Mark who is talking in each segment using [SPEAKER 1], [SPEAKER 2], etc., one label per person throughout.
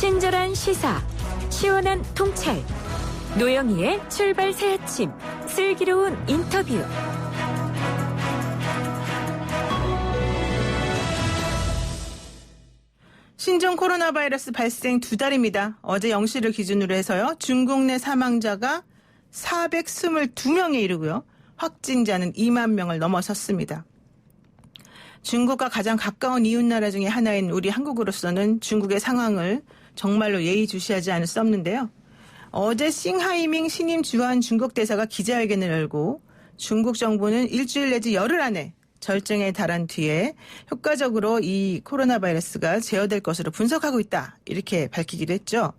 [SPEAKER 1] 친절한 시사, 시원한 통찰, 노영희의 출발 새 아침, 슬기로운 인터뷰.
[SPEAKER 2] 신종 코로나 바이러스 발생 2달입니다. 어제 0시를 기준으로 해서요. 중국 내 사망자가 422명에 이르고요. 확진자는 2만 명을 넘어섰습니다. 중국과 가장 가까운 이웃나라 중에 하나인 우리 한국으로서는 중국의 상황을 정말로 예의주시하지 않을 수 없는데요. 어제 싱하이밍 신임 주한 중국 대사가 기자회견을 열고 중국 정부는 일주일 내지 열흘 안에 절정에 달한 뒤에 효과적으로 이 코로나 바이러스가 제어될 것으로 분석하고 있다. 이렇게 밝히기도 했죠.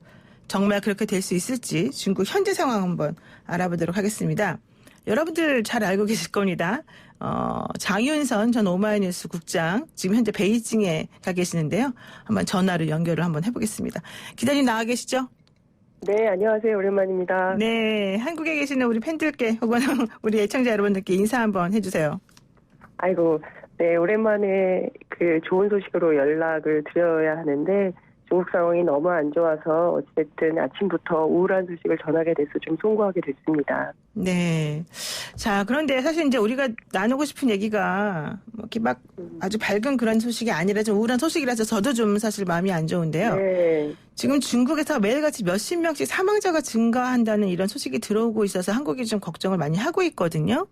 [SPEAKER 2] 정말 그렇게 될 수 있을지 중국 현재 상황 한번 알아보도록 하겠습니다. 여러분들 잘 알고 계실 겁니다. 장윤선 전 오마이뉴스 국장 지금 현재 베이징에 가 계시는데요. 한번 전화를 연결을 한번 해보겠습니다. 기자님 나와 계시죠?
[SPEAKER 3] 네, 안녕하세요. 오랜만입니다.
[SPEAKER 2] 네, 한국에 계시는 우리 팬들께 혹은 우리 애청자 여러분들께 인사 한번 해주세요.
[SPEAKER 3] 아이고, 네, 오랜만에 그 좋은 소식으로 연락을 드려야 하는데 중국 상황이 너무 안 좋아서 어쨌든 아침부터 우울한 소식을 전하게 돼서 좀 송구하게 됐습니다.
[SPEAKER 2] 네. 자, 그런데 사실 이제 우리가 나누고 싶은 얘기가 뭐 이렇게 막 아주 밝은 그런 소식이 아니라 좀 우울한 소식이라서 저도 좀 사실 마음이 안 좋은데요.
[SPEAKER 3] 네.
[SPEAKER 2] 지금 중국에서 매일같이 몇십 명씩 사망자가 증가한다는 이런 소식이 들어오고 있어서 한국이 좀 걱정을 많이 하고 있거든요.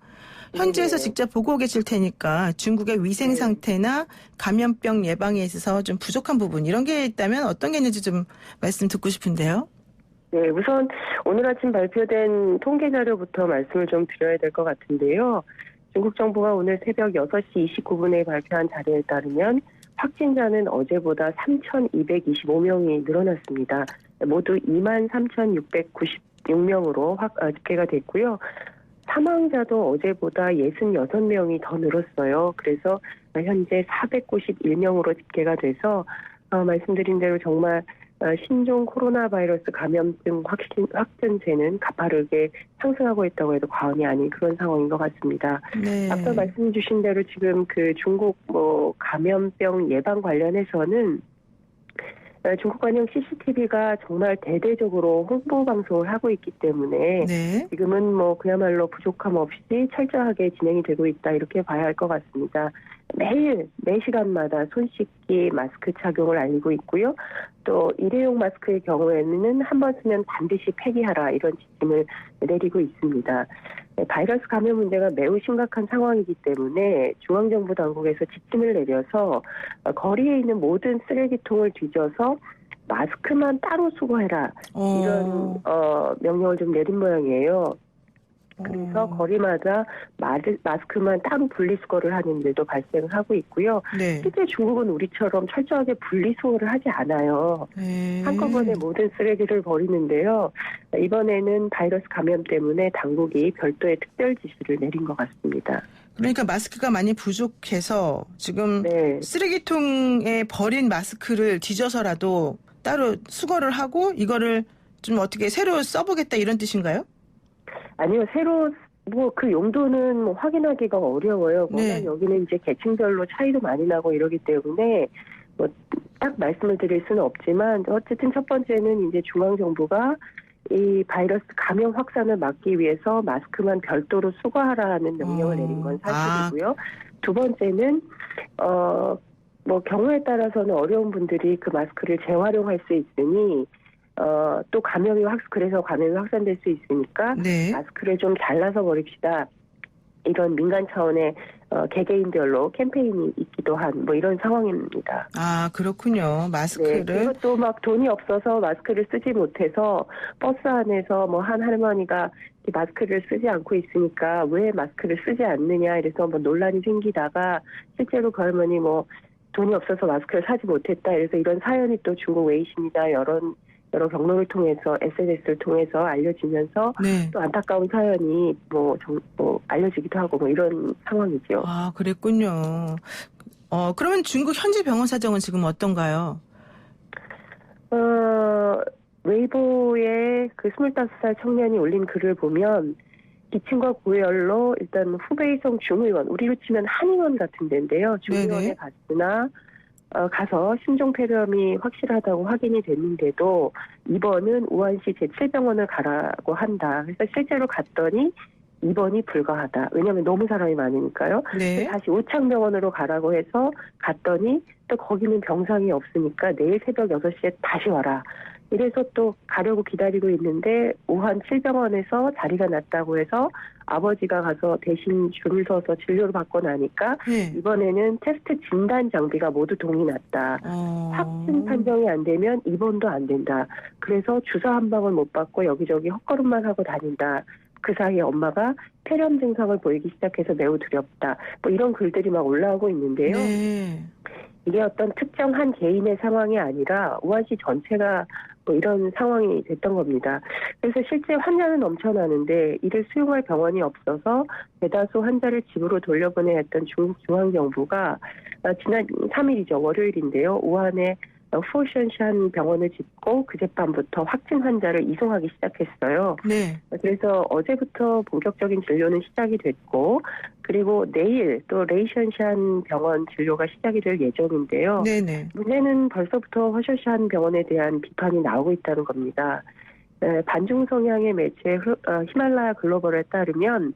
[SPEAKER 2] 현지에서
[SPEAKER 3] 네.
[SPEAKER 2] 직접 보고 계실 테니까 중국의 위생 상태나 감염병 예방에 있어서 좀 부족한 부분 이런 게 있다면 어떤 게 있는지 좀 말씀 듣고 싶은데요.
[SPEAKER 3] 네, 우선 오늘 아침 발표된 통계 자료부터 말씀을 좀 드려야 될 것 같은데요. 중국 정부가 오늘 새벽 6시 29분에 발표한 자료에 따르면 확진자는 어제보다 3,225명이 늘어났습니다. 모두 23,696명으로 집계가 됐고요. 사망자도 어제보다 66명이 더 늘었어요. 그래서 현재 491명으로 집계가 돼서 말씀드린 대로 정말 신종 코로나 바이러스 감염증 확진세는 가파르게 상승하고 있다고 해도 과언이 아닌 그런 상황인 것 같습니다.
[SPEAKER 2] 네.
[SPEAKER 3] 앞서 말씀 주신 대로 지금 그 중국 감염병 예방 관련해서는 중국관용 CCTV가 정말 대대적으로 홍보 방송을 하고 있기 때문에
[SPEAKER 2] 네.
[SPEAKER 3] 지금은 그야말로 부족함 없이 철저하게 진행이 되고 있다 이렇게 봐야 할 것 같습니다. 매일 4시간마다 손 씻기, 마스크 착용을 알리고 있고요. 또 일회용 마스크의 경우에는 한 번 쓰면 반드시 폐기하라 이런 지침을 내리고 있습니다. 바이러스 감염 문제가 매우 심각한 상황이기 때문에 중앙정부 당국에서 지침을 내려서 거리에 있는 모든 쓰레기통을 뒤져서 마스크만 따로 수거해라 이런 명령을 좀 내린 모양이에요. 그래서 거리마다 마스크만 따로 분리수거를 하는 일도 발생을 하고 있고요.
[SPEAKER 2] 네.
[SPEAKER 3] 실제 중국은 우리처럼 철저하게 분리수거를 하지 않아요. 한꺼번에 모든 쓰레기를 버리는데요. 이번에는 바이러스 감염 때문에 당국이 별도의 특별 지시를 내린 것 같습니다.
[SPEAKER 2] 그러니까 마스크가 많이 부족해서 지금
[SPEAKER 3] 네.
[SPEAKER 2] 쓰레기통에 버린 마스크를 뒤져서라도 따로 수거를 하고 이거를 좀 어떻게 새로 써보겠다 이런 뜻인가요?
[SPEAKER 3] 아니요, 새로 그 용도는 확인하기가 어려워요. 워낙
[SPEAKER 2] 네.
[SPEAKER 3] 여기는 이제 계층별로 차이도 많이 나고 이러기 때문에 딱 말씀을 드릴 수는 없지만 어쨌든 첫 번째는 이제 중앙정부가 이 바이러스 감염 확산을 막기 위해서 마스크만 별도로 수거하라는 명령을 내린 건 사실이고요. 두 번째는 경우에 따라서는 어려운 분들이 그 마스크를 재활용할 수 있으니 또 그래서 감염이 확산될 수 있으니까
[SPEAKER 2] 네.
[SPEAKER 3] 마스크를 좀 잘라서 버립시다. 이런 민간 차원의 개개인별로 캠페인이 있기도 한 이런 상황입니다.
[SPEAKER 2] 아, 그렇군요. 마스크를.
[SPEAKER 3] 네, 그리고 또 돈이 없어서 마스크를 쓰지 못해서 버스 안에서 한 할머니가 마스크를 쓰지 않고 있으니까 왜 마스크를 쓰지 않느냐 이래서 논란이 생기다가 실제로 그 할머니 돈이 없어서 마스크를 사지 못했다. 그래서 이런 사연이 또 중국 웨이신이나 여러 경로를 통해서 SNS를 통해서 알려지면서
[SPEAKER 2] 네.
[SPEAKER 3] 또 안타까운 사연이 알려지기도 하고 이런 상황이죠.
[SPEAKER 2] 아, 그랬군요. 그러면 중국 현지 병원 사정은 지금 어떤가요?
[SPEAKER 3] 웨이보에 그 25살 청년이 올린 글을 보면 기층과 고열로 일단 후베이성 중의원, 우리로 치면 한의원 같은 데인데요. 중의원에 갔으나 가서 심종폐렴이 확실하다고 확인이 됐는데도 입원은 우한시 제7병원을 가라고 한다. 그래서 실제로 갔더니 입원이 불가하다. 왜냐하면 너무 사람이 많으니까요.
[SPEAKER 2] 네.
[SPEAKER 3] 다시 우창병원으로 가라고 해서 갔더니 또 거기는 병상이 없으니까 내일 새벽 6시에 다시 와라. 이래서 또 가려고 기다리고 있는데 우한 7병원에서 자리가 났다고 해서 아버지가 가서 대신 줄을 서서 진료를 받고 나니까
[SPEAKER 2] 네.
[SPEAKER 3] 이번에는 테스트 진단 장비가 모두 동이 났다. 확진 판정이 안 되면 입원도 안 된다. 그래서 주사 한 방울 못 받고 여기저기 헛걸음만 하고 다닌다. 그 사이에 엄마가 폐렴 증상을 보이기 시작해서 매우 두렵다. 뭐 이런 글들이 막 올라오고 있는데요.
[SPEAKER 2] 네.
[SPEAKER 3] 이게 어떤 특정 한 개인의 상황이 아니라 우한시 전체가 뭐 이런 상황이 됐던 겁니다. 그래서 실제 환자는 넘쳐나는데 이를 수용할 병원이 없어서 대다수 환자를 집으로 돌려보내야 했던 중국 중앙정부가 지난 3일이죠. 월요일인데요. 우한에 푸션샨 병원을 짓고 그젯밤부터 확진 환자를 이송하기 시작했어요.
[SPEAKER 2] 네.
[SPEAKER 3] 그래서 어제부터 본격적인 진료는 시작이 됐고 그리고 내일 또 레이션샨 병원 진료가 시작이 될 예정인데요.
[SPEAKER 2] 네네.
[SPEAKER 3] 문제는 벌써부터 허쇼샨 병원에 대한 비판이 나오고 있다는 겁니다. 반중 성향의 매체 히말라야 글로벌에 따르면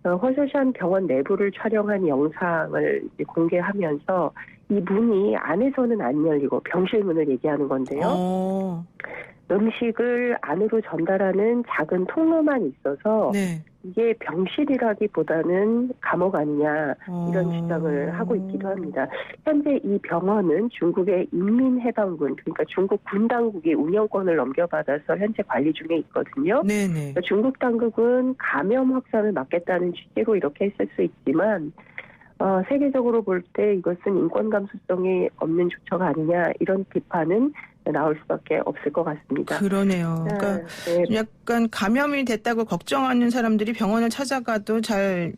[SPEAKER 3] 허쇼샨 병원 내부를 촬영한 영상을 공개하면서 이 문이 안에서는 안 열리고 병실 문을 얘기하는 건데요. 음식을 안으로 전달하는 작은 통로만 있어서
[SPEAKER 2] 네.
[SPEAKER 3] 이게 병실이라기보다는 감옥 아니냐 이런 주장을 하고 있기도 합니다. 현재 이 병원은 중국의 인민해방군 그러니까 중국 군 당국이 운영권을 넘겨받아서 현재 관리 중에 있거든요.
[SPEAKER 2] 네네.
[SPEAKER 3] 중국 당국은 감염 확산을 막겠다는 취지로 이렇게 했을 수 있지만 세계적으로 볼 때 이것은 인권 감수성이 없는 조처가 아니냐 이런 비판은 나올 수밖에 없을 것 같습니다.
[SPEAKER 2] 그러네요. 그러니까
[SPEAKER 3] 네.
[SPEAKER 2] 약간 감염이 됐다고 걱정하는 사람들이 병원을 찾아가도 잘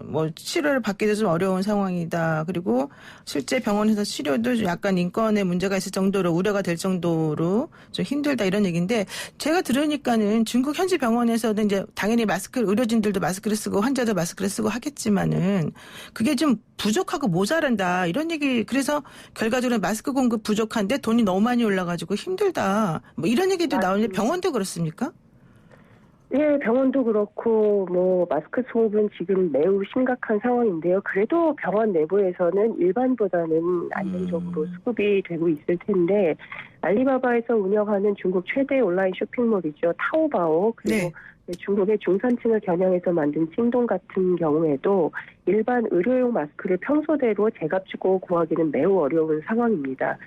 [SPEAKER 2] 뭐 치료를 받기도 좀 어려운 상황이다. 그리고 실제 병원에서 치료도 약간 인권에 문제가 있을 정도로 우려가 될 정도로 좀 힘들다 이런 얘기인데 제가 들으니까는 중국 현지 병원에서는 이제 당연히 의료진들도 마스크를 쓰고 환자도 마스크를 쓰고 하겠지만은 그게 좀 부족하고 모자란다 이런 얘기 그래서 결과적으로 마스크 공급 부족한데 돈이 너무 많이 올라가지고 힘들다 뭐 이런 얘기도 나오는데 병원도 그렇습니까?
[SPEAKER 3] 예, 병원도 그렇고 뭐 마스크 수급은 지금 매우 심각한 상황인데요. 그래도 병원 내부에서는 일반보다는 안정적으로 수급이 되고 있을 텐데 알리바바에서 운영하는 중국 최대 온라인 쇼핑몰이죠. 타오바오 그리고
[SPEAKER 2] 네.
[SPEAKER 3] 중국의 중산층을 겨냥해서 만든 찡동 같은 경우에도 일반 의료용 마스크를 평소대로 제값 주고 구하기는 매우 어려운 상황입니다.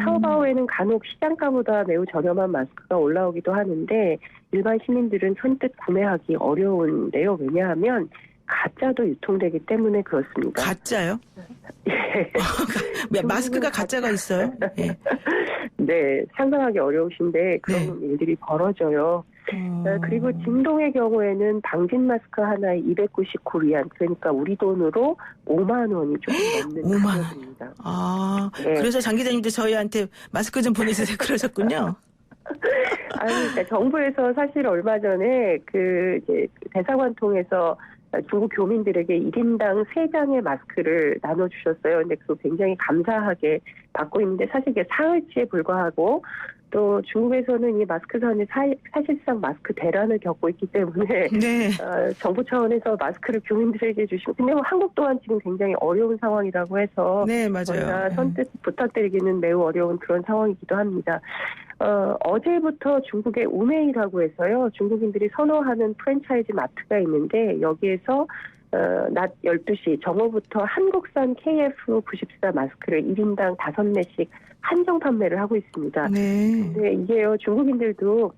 [SPEAKER 3] 타오바오에는 간혹 시장가보다 매우 저렴한 마스크가 올라오기도 하는데 일반 시민들은 선뜻 구매하기 어려운데요. 왜냐하면 가짜도 유통되기 때문에 그렇습니다.
[SPEAKER 2] 가짜요?
[SPEAKER 3] 예.
[SPEAKER 2] 마스크가 가짜가 있어요? 예.
[SPEAKER 3] 네, 상상하기 어려우신데 그런 일들이 벌어져요. 그리고 진동의 경우에는 방진 마스크 하나에 299리안 그러니까 우리 돈으로 5만 원이 조금 넘는
[SPEAKER 2] 5만
[SPEAKER 3] 가격입니다.
[SPEAKER 2] 아,
[SPEAKER 3] 네.
[SPEAKER 2] 그래서 장 기자님도 저희한테 마스크 좀 보내주세요 그러셨군요.
[SPEAKER 3] 아니, 그러니까 정부에서 사실 얼마 전에 이제 대사관 통해서 중국 교민들에게 1인당 3장의 마스크를 나눠주셨어요. 근데 그거 굉장히 감사하게 받고 있는데 사실 이게 사흘치에 불과하고 또 중국에서는 이 마스크 산에 사실상 마스크 대란을 겪고 있기 때문에
[SPEAKER 2] 네.
[SPEAKER 3] 정부 차원에서 마스크를 교민들에게 주시고 근데 뭐 한국 또한 지금 굉장히 어려운 상황이라고 해서
[SPEAKER 2] 네, 맞아요.
[SPEAKER 3] 저희가 선뜻 부탁드리기는 매우 어려운 그런 상황이기도 합니다. 어제부터 중국의 우메이라고 해서요. 중국인들이 선호하는 프랜차이즈 마트가 있는데 여기에서 낮 12시 정오부터 한국산 KF94 마스크를 1인당 5매씩 한정 판매를 하고 있습니다.
[SPEAKER 2] 네.
[SPEAKER 3] 근데 이게요. 중국인들도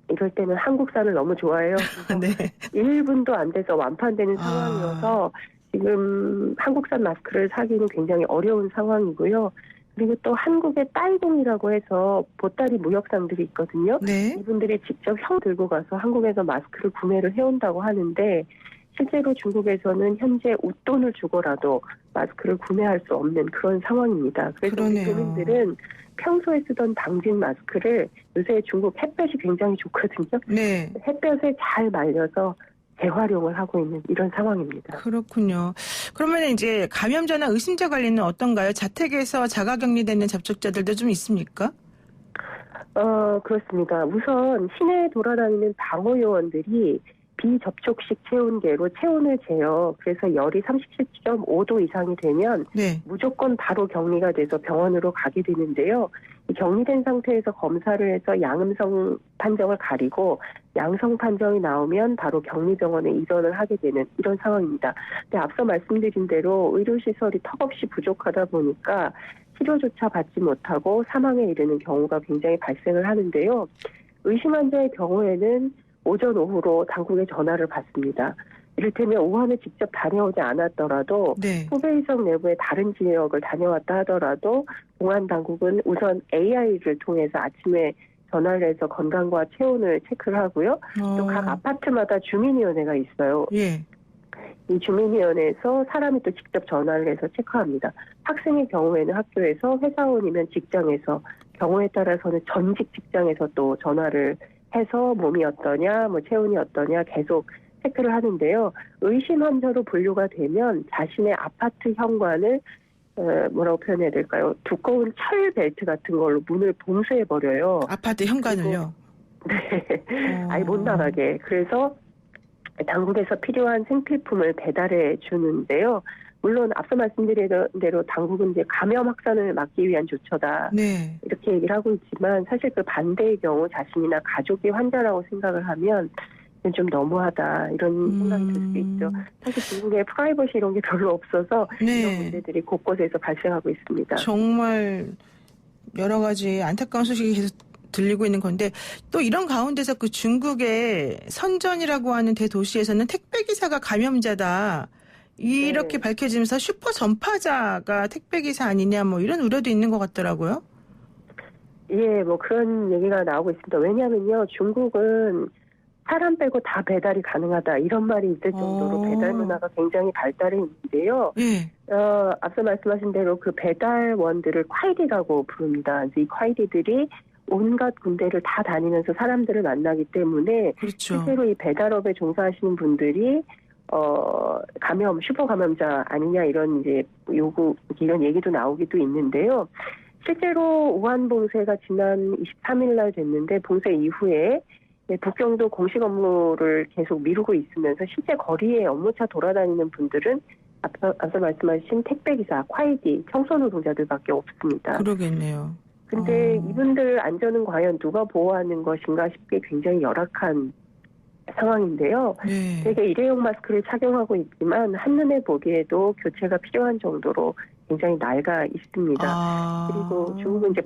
[SPEAKER 3] 이럴 때는 한국산을 너무 좋아해요.
[SPEAKER 2] 네.
[SPEAKER 3] 1분도 안 돼서 완판되는 상황이어서 지금 한국산 마스크를 사기는 굉장히 어려운 상황이고요. 그리고 또 한국의 딸공이라고 해서 보따리 무역상들이 있거든요.
[SPEAKER 2] 네.
[SPEAKER 3] 이분들이 직접 형 들고 가서 한국에서 마스크를 구매를 해온다고 하는데 실제로 중국에서는 현재 웃돈을 주고라도 마스크를 구매할 수 없는 그런 상황입니다. 그래서 우리 교민들은 평소에 쓰던 방진 마스크를 요새 중국 햇볕이 굉장히 좋거든요.
[SPEAKER 2] 네.
[SPEAKER 3] 햇볕에 잘 말려서 재활용을 하고 있는 이런 상황입니다.
[SPEAKER 2] 그렇군요. 그러면 이제 감염자나 의심자 관리는 어떤가요? 자택에서 자가격리되는 접촉자들도 좀 있습니까?
[SPEAKER 3] 그렇습니다. 우선 시내에 돌아다니는 방호요원들이 비접촉식 체온계로 체온을 재요. 그래서 열이 37.5도 이상이 되면
[SPEAKER 2] 네.
[SPEAKER 3] 무조건 바로 격리가 돼서 병원으로 가게 되는데요. 이 격리된 상태에서 검사를 해서 양음성 판정을 가리고 양성 판정이 나오면 바로 격리병원에 입원을 하게 되는 이런 상황입니다. 근데 앞서 말씀드린 대로 의료시설이 턱없이 부족하다 보니까 치료조차 받지 못하고 사망에 이르는 경우가 굉장히 발생을 하는데요. 의심 환자의 경우에는 오전, 오후로 당국에 전화를 받습니다. 이를테면 우한에 직접 다녀오지 않았더라도
[SPEAKER 2] 네.
[SPEAKER 3] 후베이성 내부의 다른 지역을 다녀왔다 하더라도 공안 당국은 우선 AI를 통해서 아침에 전화를 해서 건강과 체온을 체크를 하고요. 또 각 아파트마다 주민위원회가 있어요.
[SPEAKER 2] 예.
[SPEAKER 3] 이 주민위원회에서 사람이 또 직접 전화를 해서 체크합니다. 학생의 경우에는 학교에서, 회사원이면 직장에서, 경우에 따라서는 전직 직장에서 또 전화를 해서 몸이 어떠냐, 체온이 어떠냐 계속 체크를 하는데요. 의심 환자로 분류가 되면 자신의 아파트 현관을 뭐라고 표현해야 될까요? 두꺼운 철 벨트 같은 걸로 문을 봉쇄해 버려요.
[SPEAKER 2] 아파트 현관을요?
[SPEAKER 3] 네, 아예 못 나가게. 그래서 당국에서 필요한 생필품을 배달해 주는데요. 물론 앞서 말씀드린 대로 당국은 이제 감염 확산을 막기 위한 조처다.
[SPEAKER 2] 네.
[SPEAKER 3] 이렇게 얘기를 하고 있지만 사실 그 반대의 경우 자신이나 가족이 환자라고 생각을 하면 좀 너무하다 이런 생각이 들 수 있죠. 사실 중국에 프라이버시 이런 게 별로 없어서
[SPEAKER 2] 네.
[SPEAKER 3] 이런 문제들이 곳곳에서 발생하고 있습니다.
[SPEAKER 2] 정말 여러 가지 안타까운 소식이 계속 들리고 있는 건데 또 이런 가운데서 그 중국의 선전이라고 하는 대도시에서는 택배기사가 감염자다. 이렇게
[SPEAKER 3] 네.
[SPEAKER 2] 밝혀지면서 슈퍼 전파자가 택배기사 아니냐 이런 우려도 있는 것 같더라고요.
[SPEAKER 3] 예, 그런 얘기가 나오고 있습니다. 왜냐하면요, 중국은 사람 빼고 다 배달이 가능하다 이런 말이 있을 정도로 배달 문화가 굉장히 발달해 있는데요.
[SPEAKER 2] 예.
[SPEAKER 3] 앞서 말씀하신 대로 그 배달원들을 콰이디라고 부릅니다. 이 콰이디들이 온갖 군데를 다 다니면서 사람들을 만나기 때문에
[SPEAKER 2] 그렇죠.
[SPEAKER 3] 실제로 이 배달업에 종사하시는 분들이 슈퍼 감염자 아니냐 이런 이제 이런 얘기도 나오기도 있는데요. 실제로 우한 봉쇄가 지난 23일 날 됐는데 봉쇄 이후에 북경도 공식 업무를 계속 미루고 있으면서 실제 거리에 업무차 돌아다니는 분들은 앞서 말씀하신 택배기사, 콰이디, 청소 노동자들밖에 없습니다.
[SPEAKER 2] 그러겠네요.
[SPEAKER 3] 근데 이분들 안전은 과연 누가 보호하는 것인가 싶게 굉장히 열악한 상황인데요.
[SPEAKER 2] 네.
[SPEAKER 3] 되게 일회용 마스크를 착용하고 있지만 한눈에 보기에도 교체가 필요한 정도로 굉장히 낡아 있습니다. 그리고 중국은 이제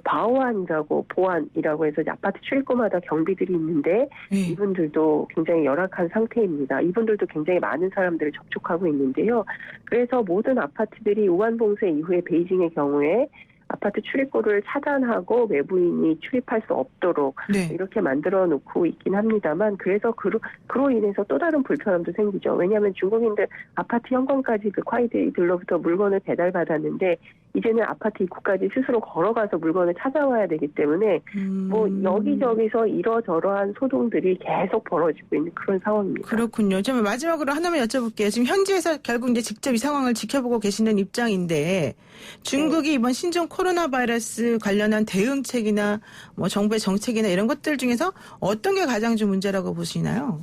[SPEAKER 3] 보안이라고 해서 이제 아파트 출입구마다 경비들이 있는데
[SPEAKER 2] 네.
[SPEAKER 3] 이분들도 굉장히 열악한 상태입니다. 이분들도 굉장히 많은 사람들을 접촉하고 있는데요. 그래서 모든 아파트들이 우한 봉쇄 이후에 베이징의 경우에 아파트 출입구를 차단하고 외부인이 출입할 수 없도록
[SPEAKER 2] 네.
[SPEAKER 3] 이렇게 만들어 놓고 있긴 합니다만 그래서 그로 인해서 또 다른 불편함도 생기죠. 왜냐하면 중국인들 아파트 현관까지 그 콰이디들로부터 물건을 배달받았는데 이제는 아파트 입구까지 스스로 걸어가서 물건을 찾아와야 되기 때문에 여기저기서 이러저러한 소동들이 계속 벌어지고 있는 그런 상황입니다.
[SPEAKER 2] 그렇군요. 좀 마지막으로 하나만 여쭤볼게요. 지금 현지에서 결국 이제 직접 이 상황을 지켜보고 계시는 입장인데 중국이 이번 신종 코로나 바이러스 관련한 대응책이나 정부의 정책이나 이런 것들 중에서 어떤 게 가장 좀 문제라고 보시나요?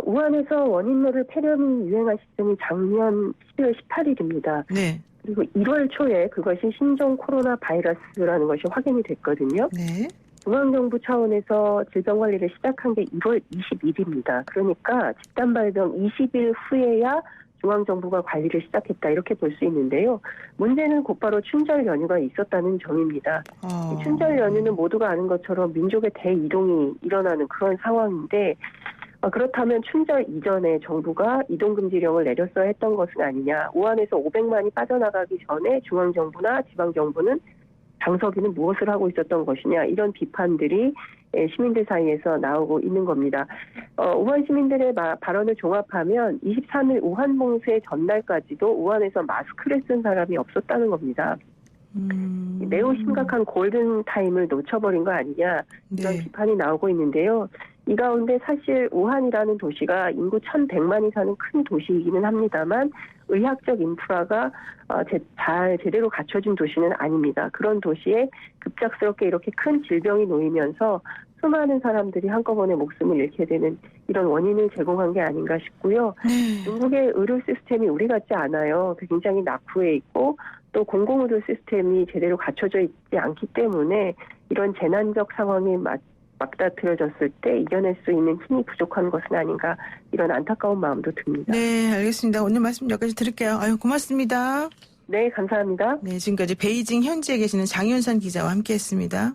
[SPEAKER 3] 우한에서 원인모를 폐렴이 유행한 시점이 작년 12월 18일입니다.
[SPEAKER 2] 네.
[SPEAKER 3] 그리고 1월 초에 그것이 신종 코로나 바이러스라는 것이 확인이 됐거든요.
[SPEAKER 2] 네.
[SPEAKER 3] 중앙정부 차원에서 질병관리를 시작한 게 1월 20일입니다. 그러니까 집단 발병 20일 후에야 중앙정부가 관리를 시작했다 이렇게 볼 수 있는데요. 문제는 곧바로 춘절 연휴가 있었다는 점입니다. 이 춘절 연휴는 모두가 아는 것처럼 민족의 대이동이 일어나는 그런 상황인데 그렇다면 춘절 이전에 정부가 이동금지령을 내렸어야 했던 것은 아니냐. 우한에서 500만이 빠져나가기 전에 중앙정부나 지방정부는 장서기는 무엇을 하고 있었던 것이냐. 이런 비판들이 시민들 사이에서 나오고 있는 겁니다. 우한 시민들의 발언을 종합하면 23일 우한 봉쇄 전날까지도 우한에서 마스크를 쓴 사람이 없었다는 겁니다. 매우 심각한 골든타임을 놓쳐버린 거 아니냐. 이런
[SPEAKER 2] 네.
[SPEAKER 3] 비판이 나오고 있는데요. 이 가운데 사실 우한이라는 도시가 인구 1,100만이 사는 큰 도시이기는 합니다만 의학적 인프라가 제대로 갖춰진 도시는 아닙니다. 그런 도시에 급작스럽게 이렇게 큰 질병이 놓이면서 수많은 사람들이 한꺼번에 목숨을 잃게 되는 이런 원인을 제공한 게 아닌가 싶고요. 중국의 의료 시스템이 우리 같지 않아요. 굉장히 낙후해 있고 또 공공의료 시스템이 제대로 갖춰져 있지 않기 때문에 이런 재난적 상황이 맞닥뜨려졌을 때 이겨낼 수 있는 힘이 부족한 것은 아닌가 이런 안타까운 마음도 듭니다.
[SPEAKER 2] 네, 알겠습니다. 오늘 말씀 여기까지 드릴게요. 아유, 고맙습니다.
[SPEAKER 3] 네, 감사합니다.
[SPEAKER 2] 네, 지금까지 베이징 현지에 계시는 장윤선 기자와 함께했습니다.